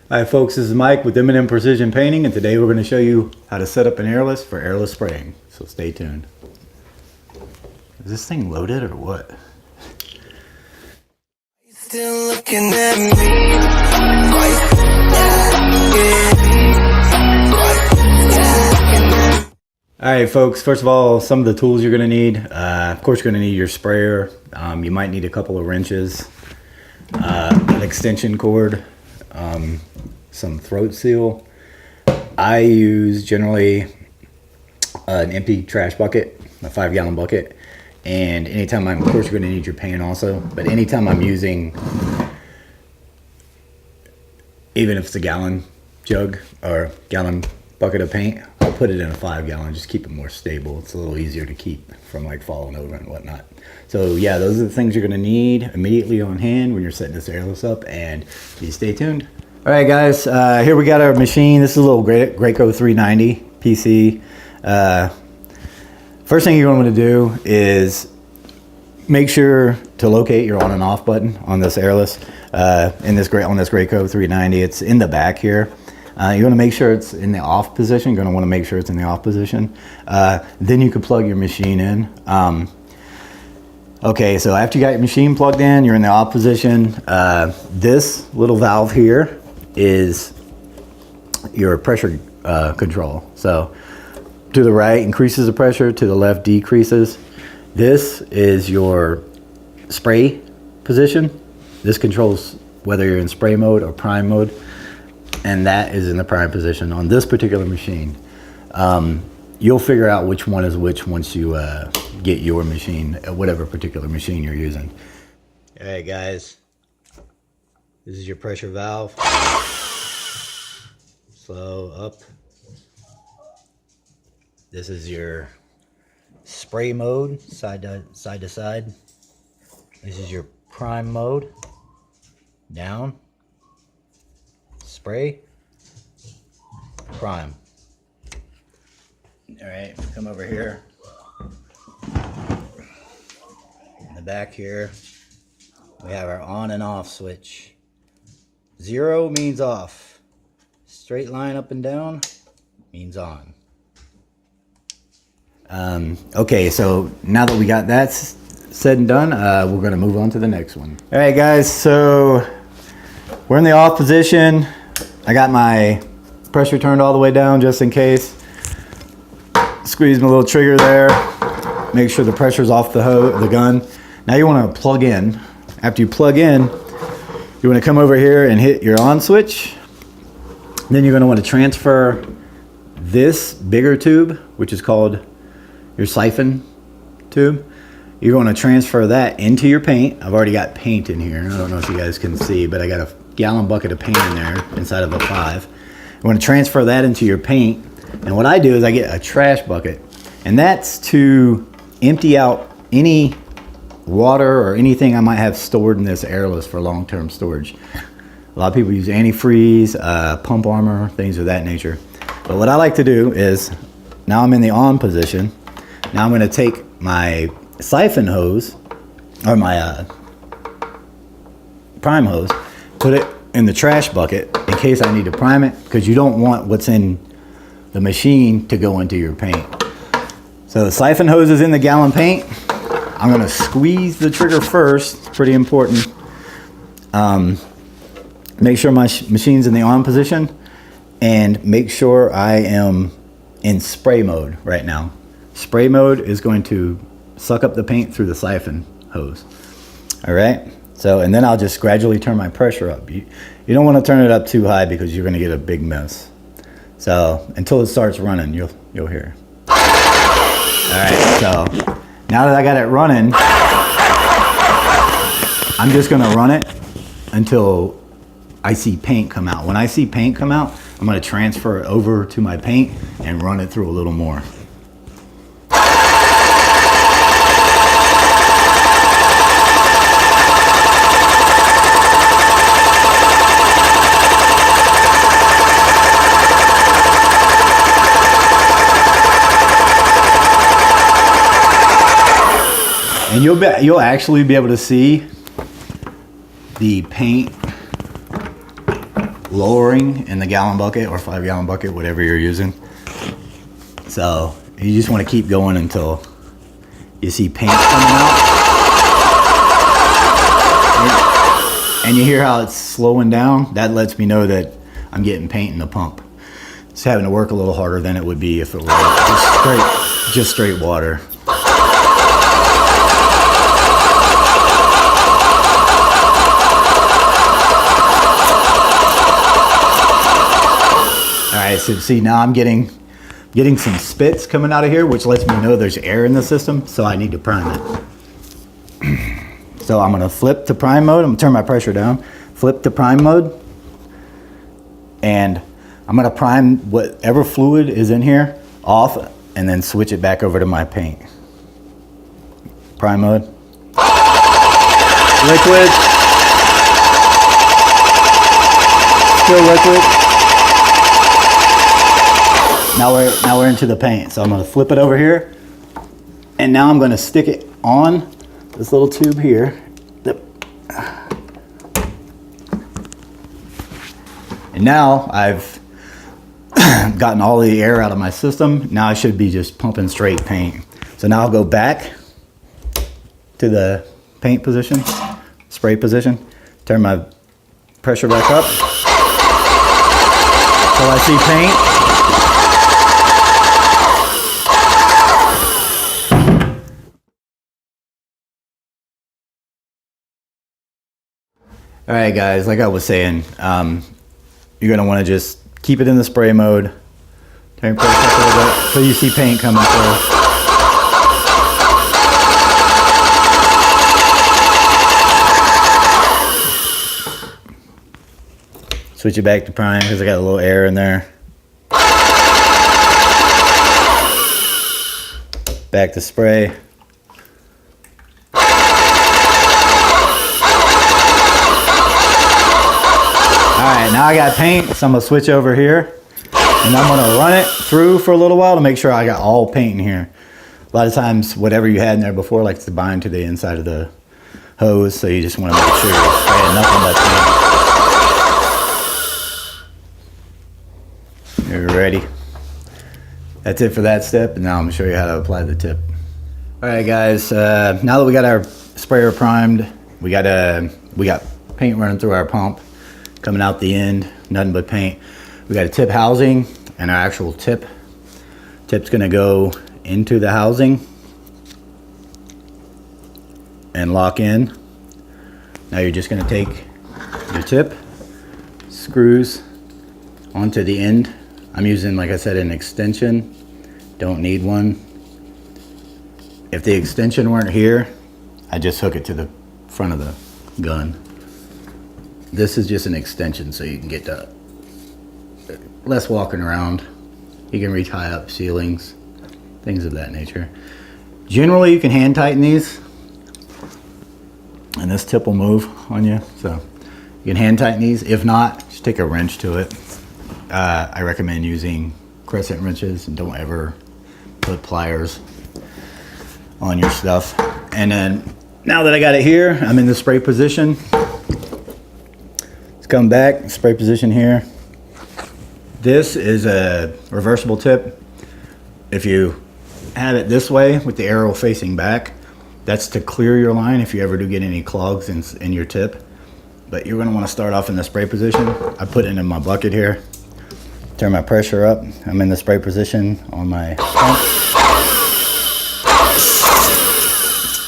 Hi folks, this is Mike with M&M Precision Painting, and today we're going to show you how to set up an airless for airless spraying. So stay tuned. Is this thing loaded or what? Still looking at me. Alright folks, first of all, some of the tools you're going to need. Of course, you're going to need your sprayer. You might need a couple of wrenches, an extension cord, some throat seal. I use generally an empty trash bucket, a 5-gallon bucket, and anytime of course you're going to need your paint also, but anytime I'm using, even if it's a gallon jug or gallon bucket of paint, I'll put it in a 5-gallon, just keep it more stable. It's a little easier to keep from like falling over and whatnot. So yeah, those are the things you're going to need immediately on hand when you're setting this airless up, and please stay tuned. All right guys, here we got our machine. This is a little Graco 390 PC. First thing you're going to do is make sure to locate your on and off button on this airless. On this Graco 390, it's in the back here. You're going to make sure it's in the off position. You're going to want to make sure it's in the off position. Then you can plug your machine in. Okay, so after you got your machine plugged in, you're in the off position. This little valve here is your pressure control. So to the right increases the pressure, to the left decreases. This is your spray position. This controls whether you're in spray mode or prime mode, and that is in the prime position on this particular machine. You'll figure out which one is which once you get your machine, whatever particular machine you're using. All right guys, this is your pressure valve. Slow up. This is your spray mode, side to side. This is your prime mode. Down. Spray. Prime. All right, come over here. In the back here, we have our on and off switch. 0 means off. Straight line up and down means on. Okay, so now that we got that said and done, we're going to move on to the next one. All right, guys, so we're in the off position. I got my pressure turned all the way down just in case. Squeeze my little trigger there. Make sure the pressure's off the gun. Now you want to plug in. After you plug in, you want to come over here and hit your on switch. Then you're going to want to transfer this bigger tube, which is called your siphon tube. You're going to transfer that into your paint. I've already got paint in here. I don't know if you guys can see, but I got a gallon bucket of paint in there inside of a 5. You want to transfer that into your paint. And what I do is I get a trash bucket, and that's to empty out any water or anything I might have stored in this airless for long-term storage. A lot of people use antifreeze, pump armor, things of that nature. But what I like to do is, now I'm in the on position. Now I'm going to take my siphon hose, or my prime hose, put it in the trash bucket in case I need to prime it, because you don't want what's in the machine to go into your paint. So the siphon hose is in the gallon paint. I'm going to squeeze the trigger first. It's pretty important. Make sure my machine's in the on position, and make sure I am in spray mode right now. Spray mode is going to suck up the paint through the siphon hose. All right. So, and then I'll just gradually turn my pressure up. You don't want to turn it up too high because you're going to get a big mess. So until it starts running, you'll hear. All right. So now that I got it running, I'm just going to run it until I see paint come out. When I see paint come out, I'm going to transfer it over to my paint and run it through a little more. And you'll actually be able to see the paint lowering in the gallon bucket or 5 gallon bucket, whatever you're using. So you just want to keep going until you see paint coming out. And you hear how it's slowing down. That lets me know that I'm getting paint in the pump. It's having to work a little harder than it would be if it was just straight water. Alright, so see, now I'm getting some spits coming out of here, which lets me know there's air in the system, so I need to prime it. So I'm gonna flip to prime mode. I'm gonna turn my pressure down, flip to prime mode, and I'm gonna prime whatever fluid is in here off and then switch it back over to my paint. Prime mode. Liquid. Still liquid. Now we're into the paint. So I'm gonna flip it over here, and now I'm gonna stick it on this little tube here. And now I've gotten all the air out of my system. Now I should be just pumping straight paint. So now I'll go back to the paint position, spray position, turn my pressure back up till I see paint. All right, guys, like I was saying, you're gonna wanna just keep it in the spray mode, turn pressure up a little bit until you see paint coming through. Switch it back to prime because I got a little air in there. Back to spray. Alright, now I got paint, so I'm going to switch over here. And I'm going to run it through for a little while to make sure I got all paint in here. A lot of times, whatever you had in there before likes to bind to the inside of the hose, so you just want to make sure you're spraying nothing but paint. You're ready. That's it for that step, and now I'm going to show you how to apply the tip. Alright guys, now that we got our sprayer primed, we got paint running through our pump. Coming out the end, nothing but paint. We got a tip housing and our actual tip. Tip's gonna go into the housing and lock in. Now you're just gonna take your tip, screws onto the end. I'm using, like I said, an extension. Don't need one. If the extension weren't here, I just hook it to the front of the gun. This is just an extension so you can get less walking around. You can reach high up ceilings, things of that nature. Generally, you can hand tighten these, and this tip will move on you. So you can hand tighten these. If not, just take a wrench to it. I recommend using crescent wrenches, and don't ever put pliers on your stuff. And then now that I got it here, I'm in the spray position. Come back, spray position here. This is a reversible tip. If you have it this way with the arrow facing back, that's to clear your line if you ever do get any clogs in your tip. But you're gonna wanna start off in the spray position. I put it in my bucket here. Turn my pressure up. I'm in the spray position on my pump.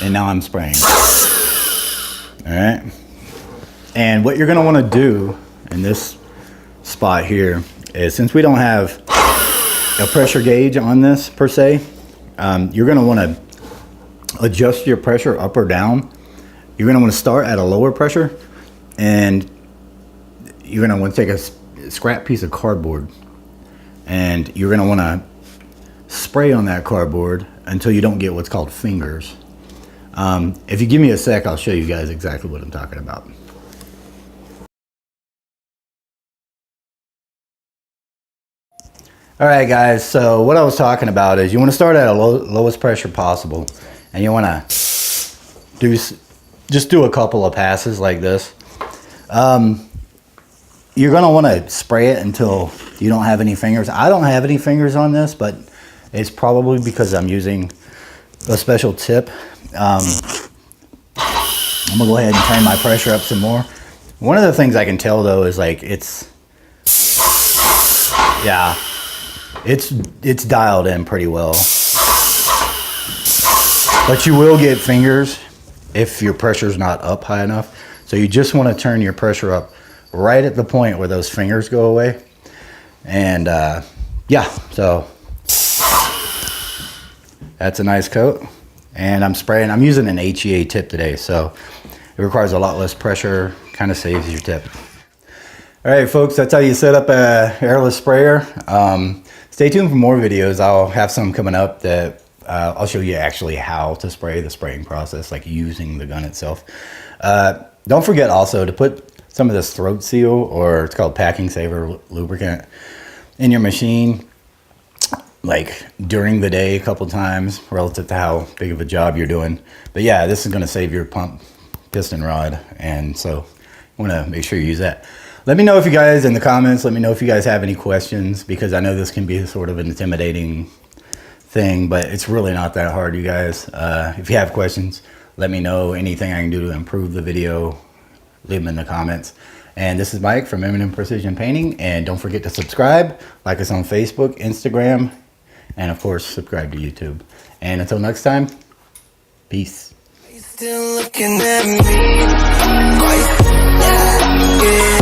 And now I'm spraying. All right. And what you're gonna wanna do in this spot here is, since we don't have a pressure gauge on this per se, you're gonna wanna adjust your pressure up or down. You're gonna wanna start at a lower pressure, and you're gonna wanna take a scrap piece of cardboard, and you're gonna wanna spray on that cardboard until you don't get what's called fingers. If you give me a sec, I'll show you guys exactly what I'm talking about. All right, guys, so what I was talking about is you want to start at a lowest pressure possible, and you want to just do a couple of passes like this. You you're gonna want to spray it until you don't have any fingers. I don't have any fingers on this, but it's probably because I'm using a special tip. I'm gonna go ahead and turn my pressure up some more. One of the things I can tell though is like it's dialed in pretty well. But you will get fingers if your pressure's not up high enough. So you just want to turn your pressure up right at the point where those fingers go away. And yeah, so that's a nice coat. And I'm spraying, I'm using an HEA tip today, so it requires a lot less pressure, kind of saves your tip. All right, folks, that's how you set up a airless sprayer. Stay tuned for more videos. I'll have some coming up that I'll show you actually how to spray, the spraying process, like using the gun itself. Don't forget also to put some of this throat seal, or it's called packing saver lubricant, in your machine, like during the day a couple times relative to how big of a job you're doing. But yeah, this is going to save your pump piston rod, and so you want to make sure you use that. Let me know if you guys, in the comments, let me know if you guys have any questions, because I know this can be sort of an intimidating thing, but it's really not that hard, you guys. If you have questions, let me know. Anything I can do to improve the video, leave them in the comments. And this is Mike from M&M Precision Painting, and don't forget to subscribe, like us on Facebook, Instagram, and of course subscribe to YouTube. And until next time, peace. You still looking at me? Yeah.